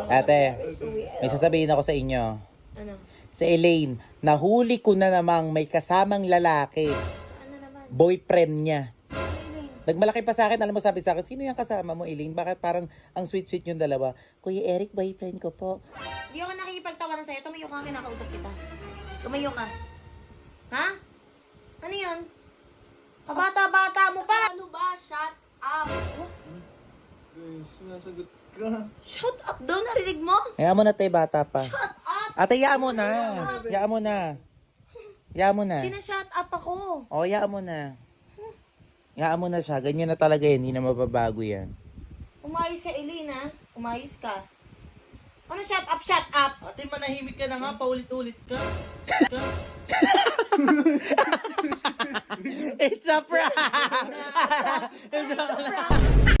Ate, may sasabihin ako sa inyo. Ano? Sa Elaine, nahuli ko na namang may kasamang lalaki. Ano naman? Boyfriend niya. Elaine. Nagmalaki pa sa akin, alam mo sabi sa akin, sino yung kasama mo, Elaine? Bakit parang ang sweet-sweet yung dalawa? Kuya Eric, boyfriend ko po. Hindi ako nakikipagtawanan sa'yo. Tumayo ka, kinakausap kita. Tumayo ka. Ha? Ano yun? Kabata-bata mo pa! Ano ba? Shut up! Sinasagot ka. Shut up daw, narinig mo? Hayaan mo na tayo, bata pa. Shut up! Ate, hayaan mo na. Hayaan mo na. Hayaan mo na. Sina-shut up ako. O, hayaan mo na. Hayaan mo na siya. Ganyan na talaga yan. Hindi na mababago yan. Umayos ka, Elaine, ha? Umayos ka. Ano shut up, shut up? Ate, manahimik ka na nga. Paulit-ulit ka. It's a prank! It's a prank.